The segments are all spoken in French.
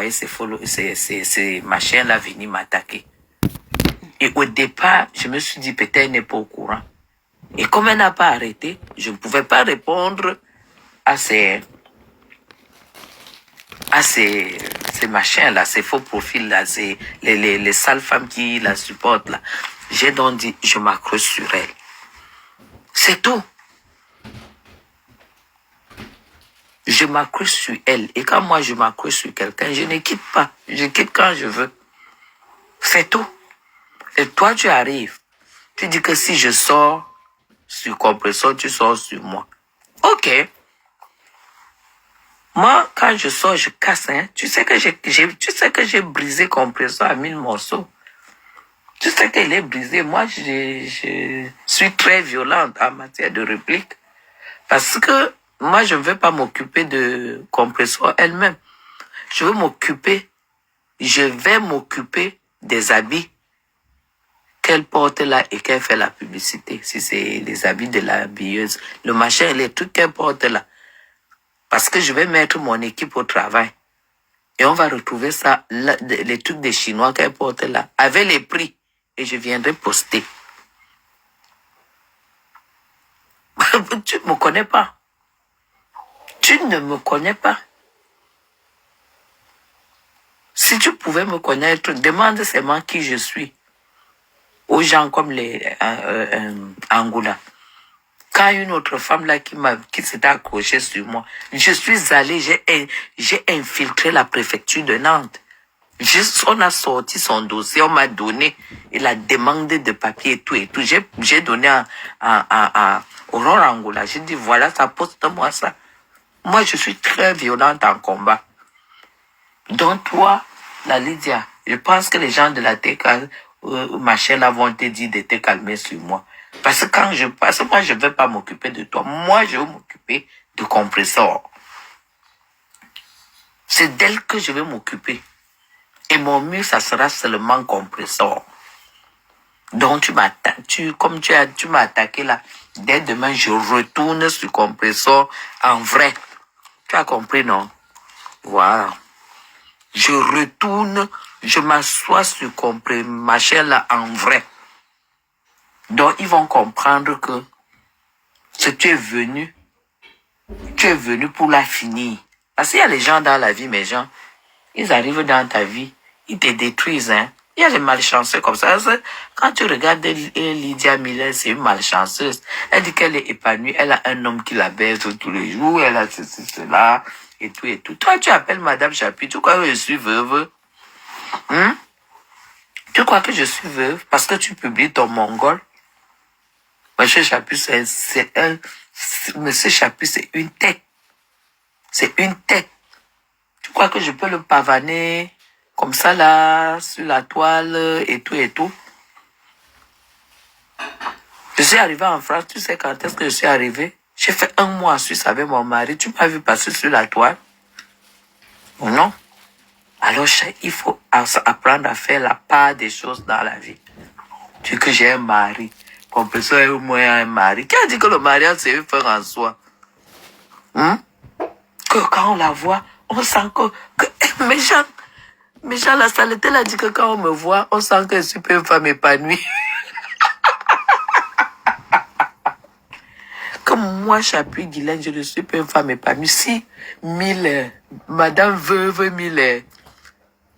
Et ces machins-là venus m'attaquer. Et au départ, je me suis dit, peut-être elle n'est pas au courant. Et comme elle n'a pas arrêté, je ne pouvais pas répondre à ces machins-là, ces faux profils-là, les sales femmes qui la supportent là. J'ai donc dit, je m'accroche sur elle. C'est tout. Je m'accroche sur elle. Et quand moi je m'accroche sur quelqu'un, je ne quitte pas. Je quitte quand je veux. C'est tout. Et toi, tu arrives. Tu dis que si je sors sur compresseur, tu sors sur moi. Ok. Moi, quand je sors, je casse. Hein. Tu sais que j'ai brisé compresseur à 1000 morceaux. Tu sais qu'elle est brisée. Moi, je suis très violente en matière de réplique. Parce que moi, je ne veux pas m'occuper de compresseur elle-même. Je vais m'occuper des habits qu'elle porte là et qu'elle fait la publicité. Si c'est les habits de la habilleuse, le machin, les trucs qu'elle porte là. Parce que je vais mettre mon équipe au travail. Et on va retrouver ça, les trucs des Chinois qu'elle porte là, avec les prix. Et je viendrai poster. Tu ne me connais pas. Tu ne me connais pas. Si tu pouvais me connaître, demande seulement qui je suis. Aux gens comme les Angoula. Quand une autre femme là qui s'était accrochée sur moi, je suis allé, j'ai infiltré la préfecture de Nantes. On a sorti son dossier, on m'a donné la demande de papier et tout et tout. J'ai donné à Aurore Angoula. J'ai dit voilà, ça poste-moi ça. Moi, je suis très violente en combat. Donc toi, la Lydia, je pense que les gens de la TK, machin là, vont te dire de te calmer sur moi. Parce que quand je passe, moi, je ne vais pas m'occuper de toi. Moi, je vais m'occuper de compresseur. C'est d'elle que je vais m'occuper. Et mon mieux, ça sera seulement compresseur. Donc, tu m'as attaqué là. Dès demain, je retourne sur compresseur en vrai. Tu as compris, non? Voilà. Je retourne, je m'assois sur machin là en vrai. Donc, ils vont comprendre que tu es venu pour la finir. Parce qu'il y a les gens dans la vie, mes gens, ils arrivent dans ta vie, ils te détruisent, hein. Il y a des malchanceux comme ça. Quand tu regardes Lydia Miller, c'est une malchanceuse. Elle dit qu'elle est épanouie, elle a un homme qui la baise tous les jours, elle a ceci, cela, et tout, et tout. Toi, tu appelles Madame Chapuis, tu crois que je suis veuve? Tu crois que je suis veuve parce que tu publies ton mongol? Monsieur Chapuis, Monsieur Chapuis, c'est une tête. C'est une tête. Tu crois que je peux le pavaner comme ça là, sur la toile et tout et tout? Je suis arrivé en France, tu sais quand est-ce que je suis arrivé? J'ai fait 1 mois en Suisse avec mon mari. Tu m'as vu passer sur la toile? Ou non? Alors, il faut apprendre à faire la part des choses dans la vie. Tu dis que j'ai un mari. Compresseur, moi, un mari. Qui a dit que le mariage, c'est une fin en soi? Que quand on la voit, on sent que mes gens, la saleté a dit que quand on me voit, on sent que je suis pas une femme épanouie. Comme moi, Chapuis Guylaine, je ne suis pas une femme épanouie. Si Madame Veuve Miller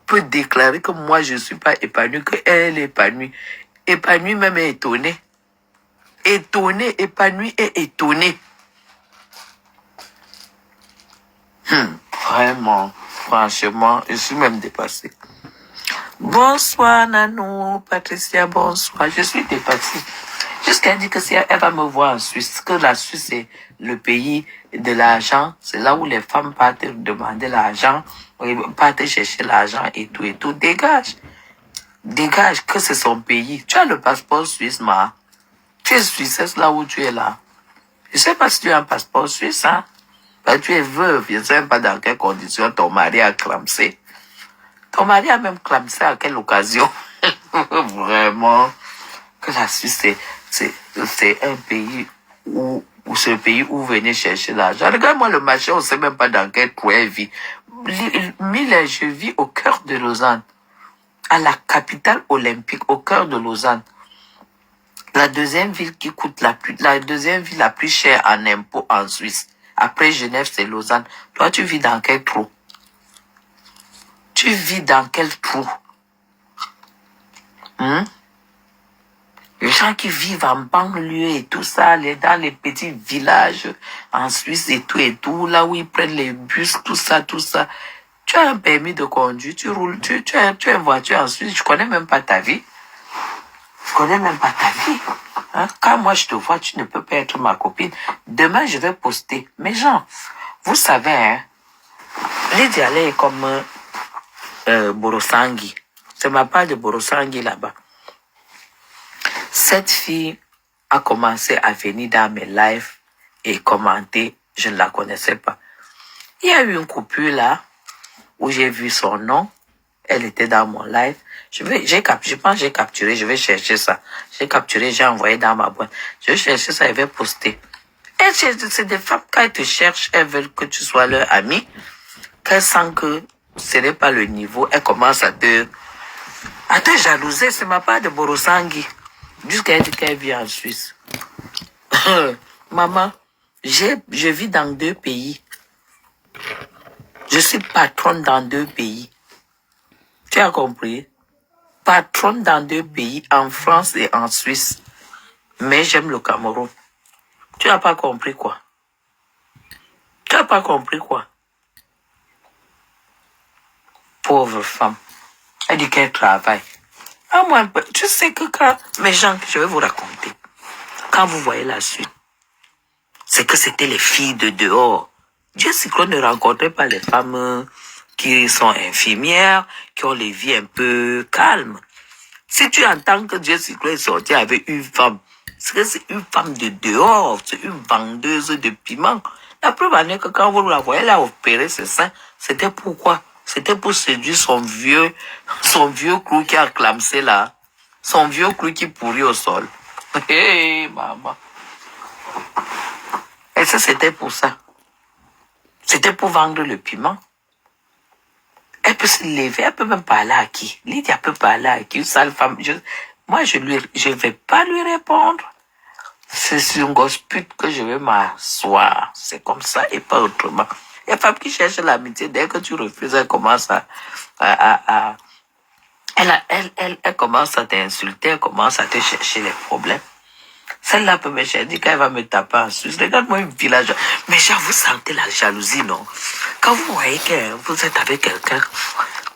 peut déclarer que moi, je ne suis pas épanouie, qu'elle est épanouie. Épanouie même est étonnée. Étonnée, épanouie et étonnée. Vraiment, franchement, je suis même dépassée. Bonsoir, Nanou, Patricia, bonsoir. Je suis dépassée. Jusqu'à dire que si elle va me voir en Suisse, que la Suisse est le pays de l'argent, c'est là où les femmes partent demander l'argent, partent chercher l'argent et tout et tout. Dégage. Dégage que c'est son pays. Tu as le passeport suisse, ma. Tu es suissesse là où tu es là. Je sais pas si tu as un passeport suisse, hein. Ben, tu es veuve. Je ne sais pas dans quelles conditions ton mari a clamsé. Ton mari a même clamsé à quelle occasion. Vraiment. Que la Suisse, c'est un pays où ou c'est le pays où vous venez chercher l'argent. Regarde-moi le marché, on ne sait même pas dans quel trou elle vit. Mille, je vis au cœur de Lausanne, à la capitale olympique, au cœur de Lausanne. La deuxième ville qui coûte la deuxième ville la plus chère en impôts en Suisse. Après Genève, c'est Lausanne. Toi, tu vis dans quel trou? Tu vis dans quel trou? Les gens qui vivent en banlieue et tout ça, dans les petits villages en Suisse et tout, là où ils prennent les bus, tout ça. Tu as un permis de conduire, tu roules, tu as une voiture en Suisse, je connais même pas ta vie. Je connais même pas ta vie. Hein? Quand moi je te vois, tu ne peux pas être ma copine. Demain, je vais poster. Mais gens, vous savez, hein, les dialectes est comme Borosangi. C'est ma part de Borosangi là-bas. Cette fille a commencé à venir dans mes lives et commenter. Je ne la connaissais pas. Il y a eu une coupure là où j'ai vu son nom. Elle était dans mon live. Je pense que j'ai capturé, je vais chercher ça. J'ai capturé, j'ai envoyé dans ma boîte. Je vais chercher ça et vais poster. Et c'est des femmes, quand elles te cherchent, elles veulent que tu sois leur amie. Qu'elles sentent que ce n'est pas le niveau, elles commencent à te jalouser. C'est ma part de Borosangi. Jusqu'à elle dit qu'elle vit en Suisse. Maman, je vis dans 2 pays. Je suis patronne dans 2 pays. Tu as compris? Patronne dans 2 pays, en France et en Suisse. Mais j'aime le Cameroun. Tu n'as pas compris quoi? Tu n'as pas compris quoi? Pauvre femme. Elle dit qu'elle travaille. Ah, moi, tu sais que quand mes gens, je vais vous raconter, quand vous voyez la suite, c'est que c'était les filles de dehors. Dieu sait qu'on ne rencontrait pas les femmes qui sont infirmières, qui ont les vies un peu calmes. Si tu entends que Dieu sait est sorti avec une femme, c'est que c'est une femme de dehors, c'est une vendeuse de piment. La preuve en est que quand vous la voyez, elle a opéré ses seins, c'était pourquoi? C'était pour séduire son vieux clou qui a clamsé là. Son vieux clou qui pourrit au sol. Hé, maman. Et ça, c'était pour ça. C'était pour vendre le piment. Elle peut se lever, elle peut même parler à qui? Lydia peut parler à qui? Une sale femme. Moi, je vais pas lui répondre. C'est sur une grosse pute que je vais m'asseoir. C'est comme ça et pas autrement. Les femmes qui cherchent l'amitié, dès que tu refuses, elles commencent elle commence à t'insulter, elle commence à te chercher les problèmes. Celle-là peut me chercher, dit qu'elle va me taper en Suisse. Regarde-moi un village. Mais genre, vous sentez la jalousie, non? Quand vous voyez que vous êtes avec quelqu'un,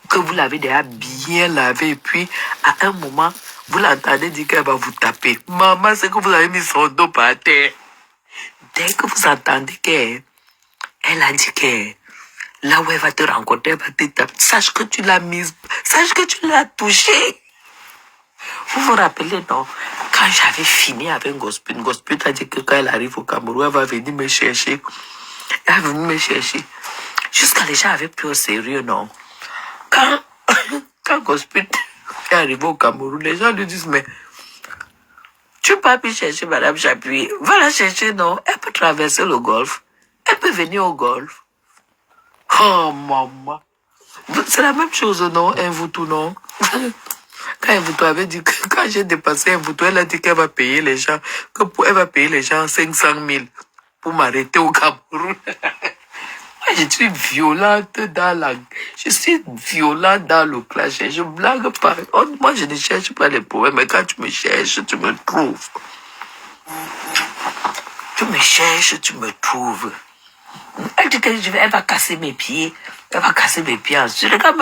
que vous l'avez déjà bien lavé, et puis, à un moment, vous l'entendez dire qu'elle va vous taper. Maman, c'est que vous avez mis son dos par terre. Dès que vous entendez qu'elle a dit que là où elle va te rencontrer, elle va te taper, sache que tu l'as mise, sache que tu l'as touchée. Vous vous rappelez, non? Quand j'avais fini avec Gospel a dit que quand elle arrive au Cameroun, elle va venir me chercher. Elle va venir me chercher. Jusqu'à les gens avaient pris au sérieux, non? Quand Gospel est arrivé au Cameroun, les gens lui disent, mais tu peux pas chercher Madame Chapuis. Va la chercher, non? Elle peut traverser le golfe. Elle peut venir au golfe. Oh, maman. C'est la même chose, non? Un voutou, non? Quand un voutou avait dit que quand j'ai dépassé un voutou, elle a dit qu'elle va payer les gens, elle va payer les gens 500 000 pour m'arrêter au Cameroun. Moi, je suis violente je suis violente dans le clash. Je blague pas. Moi, je ne cherche pas les problèmes, mais quand tu me cherches, tu me trouves. Tu me cherches, tu me trouves. Elle dit qu'elle va casser mes pieds. Elle va casser mes pieds. Je regarde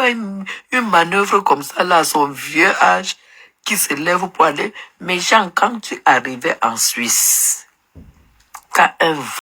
une manœuvre comme ça, là, à son vieux âge, qui se lève pour aller. Mais Jean, quand tu arrivais en Suisse, quand un